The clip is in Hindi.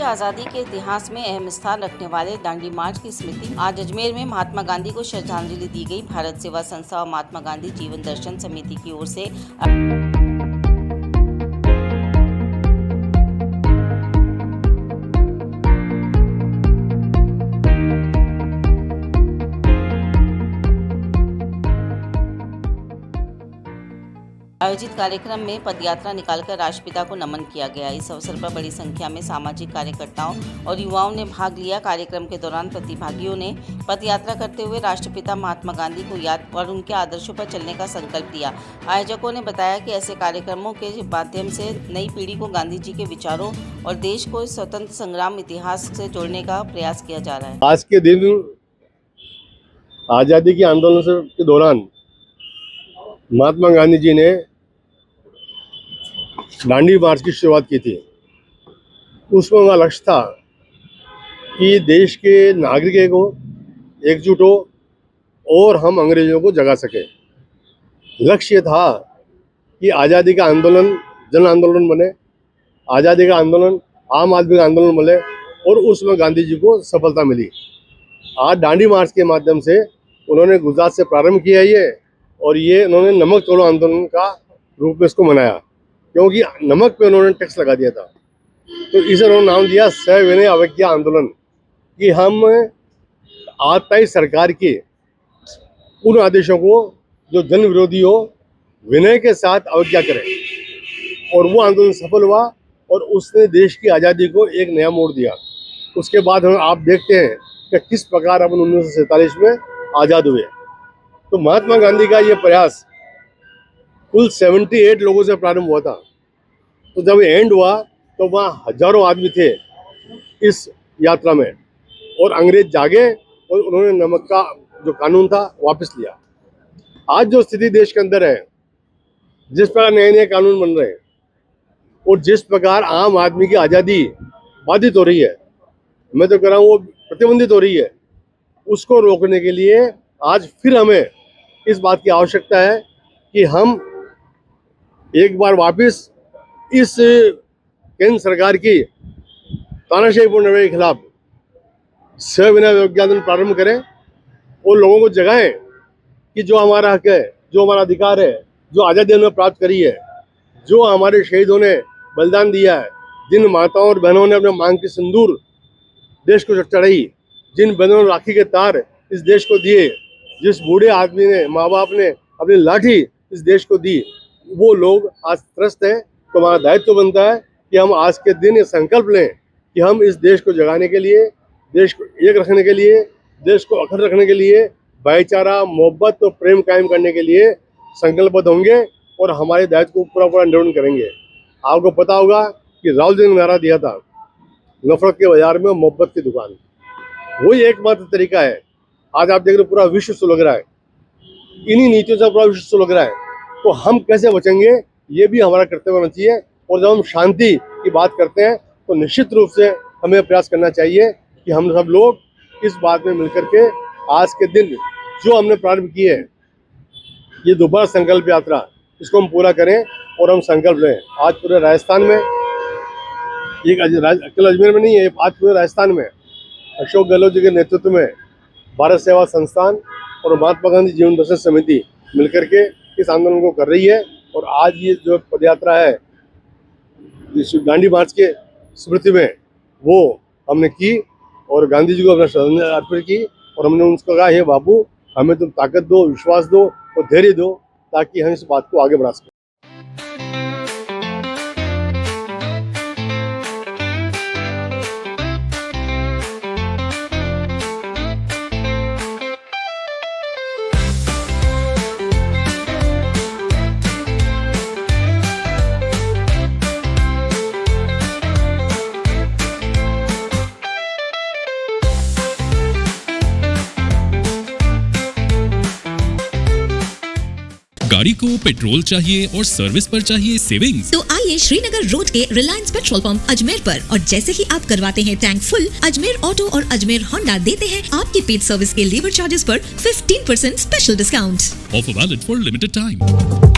आज़ादी के इतिहास में अहम स्थान रखने वाले दांडी मार्च की स्मृति आज अजमेर में महात्मा गांधी को श्रद्धांजलि दी गई। भारत सेवा संस्था और महात्मा गांधी जीवन दर्शन समिति की ओर से आयोजित कार्यक्रम में पदयात्रा निकालकर राष्ट्रपिता को नमन किया गया। इस अवसर पर बड़ी संख्या में सामाजिक कार्यकर्ताओं और युवाओं ने भाग लिया। कार्यक्रम के दौरान प्रतिभागियों ने पदयात्रा करते हुए राष्ट्रपिता महात्मा गांधी को याद और उनके आदर्शों पर चलने का संकल्प लिया। आयोजकों ने बताया कि ऐसे कार्यक्रमों के माध्यम से नई पीढ़ी को गांधी जी के विचारों और देश को स्वतंत्र संग्राम इतिहास से जोड़ने का प्रयास किया जा रहा है। आज के दिन आज़ादी के आंदोलन के दौरान महात्मा गांधी जी ने दांडी मार्च की शुरुआत की थी। उसमें उनका लक्ष्य था कि देश के नागरिकों को एकजुट हो और हम अंग्रेजों को जगा सके। लक्ष्य था कि आज़ादी का आंदोलन जन आंदोलन बने, आज़ादी का आंदोलन आम आदमी का आंदोलन बने और उसमें गांधी जी को सफलता मिली। आज दांडी मार्च के माध्यम से उन्होंने गुजरात से प्रारंभ किया ये, और ये उन्होंने नमक तोड़ो आंदोलन का रूप में इसको मनाया, क्योंकि नमक पे उन्होंने टैक्स लगा दिया था। तो इसे उन्होंने नाम दिया सविनय अवज्ञा आंदोलन, कि हम आताई सरकार के उन आदेशों को जो जन विरोधी हो विनय के साथ अवज्ञा करें। और वो आंदोलन सफल हुआ और उसने देश की आज़ादी को एक नया मोड़ दिया। उसके बाद हम आप देखते हैं कि किस प्रकार अपन 1947 में आज़ाद हुए। तो महात्मा गांधी का ये प्रयास कुल 78 लोगों से प्रारंभ हुआ था। तो जब एंड हुआ तो वहाँ हजारों आदमी थे इस यात्रा में, और अंग्रेज जागे और उन्होंने नमक का जो कानून था वापस लिया। आज जो स्थिति देश के अंदर है, जिस प्रकार नए नए कानून बन रहे हैं और जिस प्रकार आम आदमी की आज़ादी बाधित हो रही है, मैं तो कह रहा हूँ वो प्रतिबंधित हो रही है, उसको रोकने के लिए आज फिर हमें इस बात की आवश्यकता है कि हम एक बार वापस इस केंद्र सरकार की तानाशाहीपूर्ण रवैये के खिलाफ सविनय अवज्ञा आंदोलन प्रारंभ करें और लोगों को जगाएं कि जो हमारा हक है, जो हमारा अधिकार है, जो आज़ादी हमने प्राप्त करी है, जो हमारे शहीदों ने बलिदान दिया है, जिन माताओं और बहनों ने अपने मांग की सिंदूर देश को चढ़ाई, जिन बहनों ने राखी के तार इस देश को दिए, जिस बूढ़े आदमी ने, माँ बाप ने अपनी लाठी इस देश को दी, वो लोग आज त्रस्त हैं। तो हमारा दायित्व बनता है कि हम आज के दिन ये संकल्प लें कि हम इस देश को जगाने के लिए, देश को एक रखने के लिए, देश को अखंड रखने के लिए, भाईचारा, मोहब्बत और प्रेम कायम करने के लिए संकल्पबद्ध होंगे और हमारे दायित्व को पूरा निर्वहन करेंगे। आपको पता होगा कि राहुल जी ने नारा दिया था, नफरत के बाजार में मोहब्बत की दुकान। वही एकमात्र तरीका है। आज आप देख रहे पूरा विश्व सुलग रहा है, इन्हीं नीतियों से पूरा विश्व सुलग रहा है। तो हम कैसे बचेंगे, ये भी हमारा कर्तव्य होना चाहिए। और जब हम शांति की बात करते हैं तो निश्चित रूप से हमें प्रयास करना चाहिए कि हम सब लोग इस बात में मिलकर के आज के दिन जो हमने प्रारंभ की है, ये दोबारा संकल्प यात्रा, इसको हम पूरा करें और हम संकल्प लें। आज पूरे राजस्थान में, केवल अजमेर में नहीं है, आज पूरे राजस्थान में अशोक गहलोत जी के नेतृत्व में भारत सेवा संस्थान और महात्मा गांधी जीवन दर्शन समिति मिलकर के इस आंदोलन को कर रही है। और आज ये जो पदयात्रा है दांडी मार्च के स्मृति में, वो हमने की और गांधी जी को अपना श्रद्धांजलि अर्पित की। और हमने उनको कहा, हे बाबू, हमें तुम ताकत दो, विश्वास दो और धैर्य दो, ताकि हम इस बात को आगे बढ़ा सकें। गाड़ी को पेट्रोल चाहिए और सर्विस पर चाहिए सेविंग्स, तो आइए श्रीनगर रोड के रिलायंस पेट्रोल पंप अजमेर पर, और जैसे ही आप करवाते हैं टैंक फुल, अजमेर ऑटो और अजमेर होंडा देते हैं आपके पेड सर्विस के लेबर चार्जेस पर 15% special discount. Offer valid for limited time.